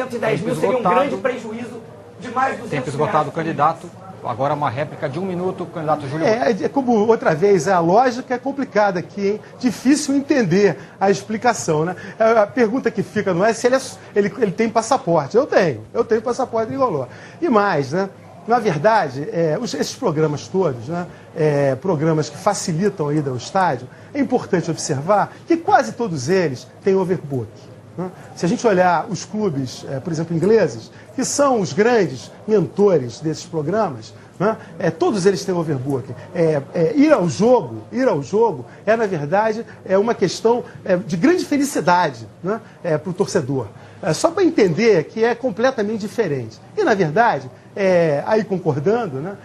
410 mil seria um grande prejuízo de mais de 200 Tempo esgotado, candidato. Agora uma réplica de 1 minuto, candidato Júlio. Como outra vez, a lógica é complicada aqui, hein? Difícil entender a explicação, né? A pergunta que fica não é se ele tem passaporte. Eu tenho passaporte tricolor. E mais, né? Na verdade, esses programas todos, né? Programas que facilitam a ida ao estádio, é importante observar que quase todos eles têm overbook. Se a gente olhar os clubes, por exemplo, ingleses, que são os grandes mentores desses programas, né? Todos eles têm overbooking. Ir ao jogo na verdade, uma questão de grande felicidade, né? Para o torcedor. Só para entender que é completamente diferente. E, na verdade, aí concordando, né?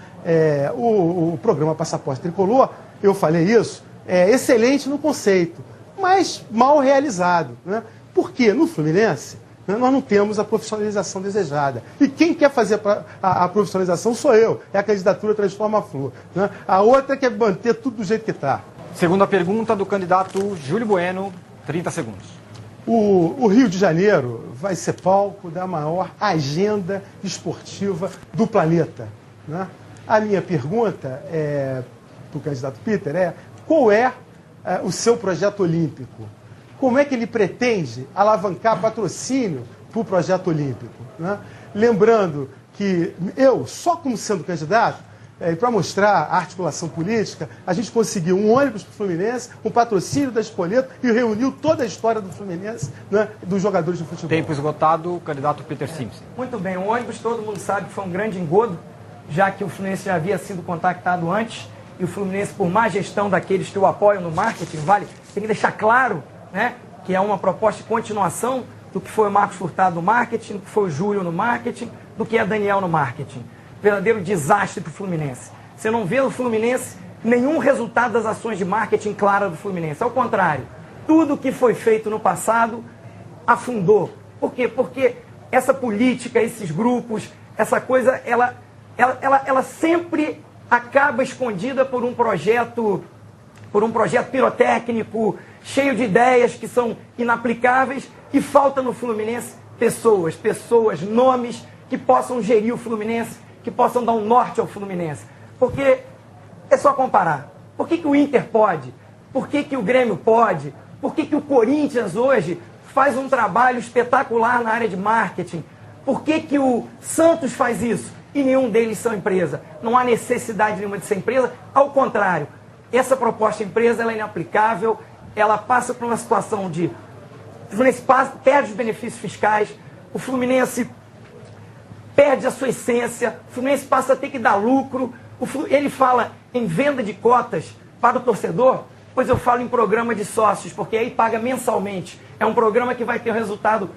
O programa Passaporte Tricolor, eu falei isso, é excelente no conceito, mas mal realizado, né? Porque no Fluminense, né, nós não temos a profissionalização desejada. E quem quer fazer a profissionalização sou eu. É a candidatura Transforma Flu. Né? A outra quer manter tudo do jeito que está. Segunda pergunta do candidato Júlio Bueno, 30 segundos. O Rio de Janeiro vai ser palco da maior agenda esportiva do planeta. Né? A minha pergunta para o candidato Peter qual é o seu projeto olímpico? Como é que ele pretende alavancar patrocínio para o projeto olímpico? Né? Lembrando que eu, só como sendo candidato, para mostrar a articulação política, a gente conseguiu um ônibus para o Fluminense, um patrocínio da Spoleto e reuniu toda a história do Fluminense, né, dos jogadores de futebol. Tempo esgotado, candidato Peter Simpson. Muito bem, o ônibus todo mundo sabe que foi um grande engodo, já que o Fluminense já havia sido contactado antes, e o Fluminense, por má gestão daqueles que o apoiam no marketing, tem que deixar claro, né, que é uma proposta de continuação do que foi o Marcos Furtado no marketing, do que foi o Júlio no marketing, do que é Daniel no marketing. Verdadeiro desastre para o Fluminense. Você não vê no Fluminense nenhum resultado das ações de marketing clara do Fluminense. Ao contrário, tudo que foi feito no passado afundou. Por quê? Porque essa política, esses grupos, essa coisa, ela sempre acaba escondida por um projeto pirotécnico, cheio de ideias que são inaplicáveis, e falta no Fluminense pessoas, nomes que possam gerir o Fluminense, que possam dar um norte ao Fluminense. Porque é só comparar. Por que o Inter pode? Por que o Grêmio pode? Por que o Corinthians hoje faz um trabalho espetacular na área de marketing? Por que o Santos faz isso? E nenhum deles são empresa. Não há necessidade nenhuma de ser empresa. Ao contrário, essa proposta de empresa ela é inaplicável, ela passa por uma situação de... O Fluminense perde os benefícios fiscais, o Fluminense perde a sua essência, o Fluminense passa a ter que dar lucro, ele fala em venda de cotas para o torcedor, pois eu falo em programa de sócios, porque aí paga mensalmente. É um programa que vai ter um resultado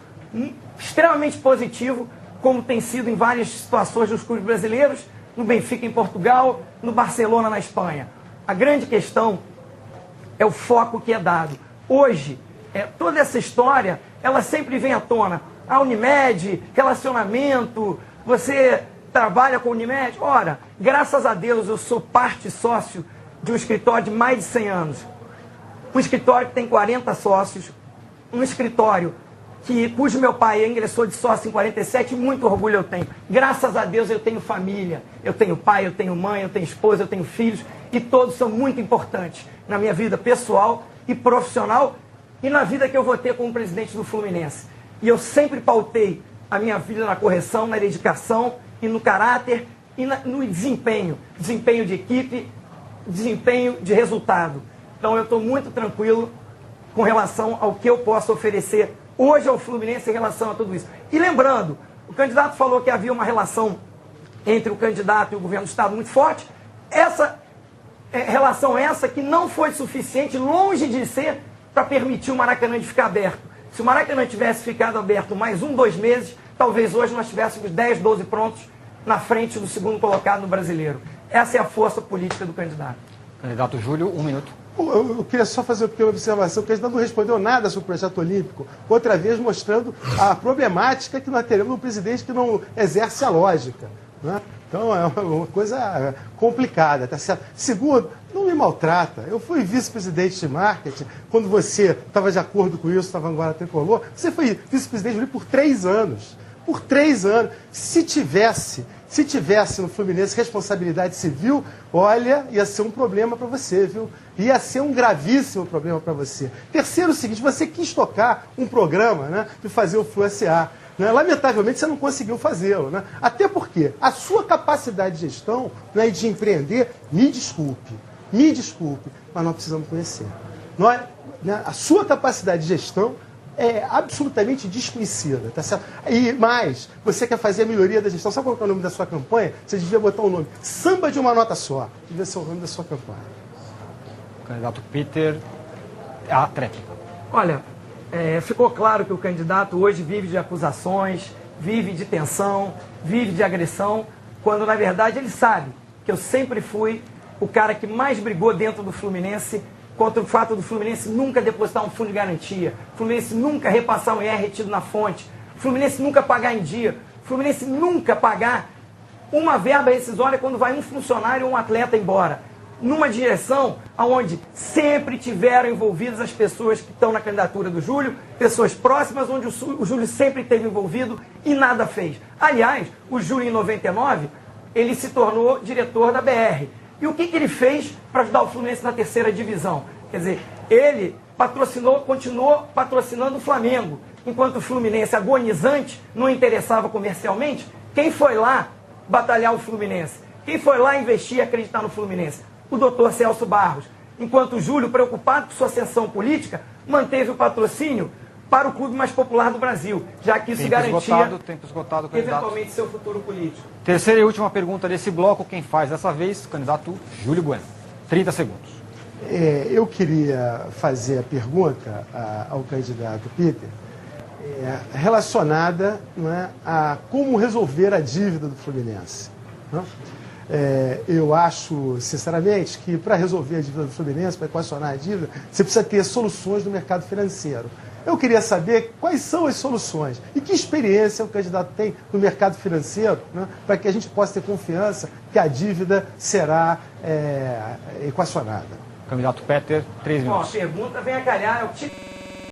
extremamente positivo, como tem sido em várias situações dos clubes brasileiros, no Benfica em Portugal, no Barcelona na Espanha. A grande questão é o foco que é dado. Hoje, toda essa história, ela sempre vem à tona. A Unimed, relacionamento, você trabalha com a Unimed? Ora, graças a Deus eu sou parte sócio de um escritório de mais de 100 anos. Um escritório que tem 40 sócios, um escritório cujo meu pai ingressou de sócio em 47, e muito orgulho eu tenho. Graças a Deus eu tenho família, eu tenho pai, eu tenho mãe, eu tenho esposa, eu tenho filhos, e todos são muito importantes na minha vida pessoal e profissional e na vida que eu vou ter como presidente do Fluminense. E eu sempre pautei a minha vida na correção, na dedicação e no caráter e no desempenho de equipe, desempenho de resultado. Então eu estou muito tranquilo com relação ao que eu posso oferecer hoje ao Fluminense em relação a tudo isso. E lembrando, o candidato falou que havia uma relação entre o candidato e o governo do Estado muito forte. Essa relação que não foi suficiente, longe de ser, para permitir o Maracanã de ficar aberto. Se o Maracanã tivesse ficado aberto mais 2 meses, talvez hoje nós tivéssemos 10, 12 prontos na frente do segundo colocado no Brasileiro. Essa é a força política do candidato. Candidato Júlio, 1 minuto. Eu queria só fazer uma pequena observação, porque a gente não respondeu nada sobre o projeto olímpico, outra vez mostrando a problemática que nós teremos um presidente que não exerce a lógica. Né? Então é uma coisa complicada, tá certo? Segundo, não me maltrata. Eu fui vice-presidente de marketing, quando você estava de acordo com isso, estava agora tricolor, você foi vice-presidente por 3 anos. por 3 anos. Se tivesse no Fluminense responsabilidade civil, olha, ia ser um problema para você, viu? Ia ser um gravíssimo problema para você. Terceiro, o seguinte, você quis tocar um programa, né, de fazer o Flu SA. Né? Lamentavelmente, você não conseguiu fazê-lo. Né? Até porque a sua capacidade de gestão, né, e de empreender, me desculpe, mas nós precisamos conhecer. Nós, né, a sua capacidade de gestão é absolutamente desconhecida, tá certo? E mais, você quer fazer a melhoria da gestão, sabe qual é o nome da sua campanha? Você devia botar o nome Samba de uma Nota Só. Devia ser o nome da sua campanha. Candidato Peter, a tréplica. Olha, ficou claro que o candidato hoje vive de acusações, vive de tensão, vive de agressão, quando na verdade ele sabe que eu sempre fui o cara que mais brigou dentro do Fluminense contra o fato do Fluminense nunca depositar um fundo de garantia, o Fluminense nunca repassar um IR retido na fonte, o Fluminense nunca pagar em dia, o Fluminense nunca pagar uma verba rescisória quando vai um funcionário ou um atleta embora, numa direção onde sempre tiveram envolvidas as pessoas que estão na candidatura do Júlio, pessoas próximas, onde o Júlio sempre esteve envolvido e nada fez. Aliás, o Júlio, em 99, ele se tornou diretor da BR. E o que ele fez para ajudar o Fluminense na terceira divisão? Quer dizer, ele continuou patrocinando o Flamengo, enquanto o Fluminense, agonizante, não interessava comercialmente. Quem foi lá batalhar o Fluminense? Quem foi lá investir e acreditar no Fluminense? O doutor Celso Barros. Enquanto o Júlio, preocupado com sua ascensão política, manteve o patrocínio para o clube mais popular do Brasil, já que isso garantia tempo esgotado, eventualmente seu futuro político. Terceira e última pergunta desse bloco, quem faz dessa vez? O candidato Júlio Bueno. 30 segundos. Eu queria fazer a pergunta ao candidato Peter relacionada, não é, a como resolver a dívida do Fluminense. Não? Eu acho, sinceramente, que para resolver a dívida do Fluminense, para equacionar a dívida, você precisa ter soluções no mercado financeiro. Eu queria saber quais são as soluções e que experiência o candidato tem no mercado financeiro, né, para que a gente possa ter confiança que a dívida será equacionada. Candidato Peter, 3 minutos. Bom, a pergunta vem a calhar, é o tipo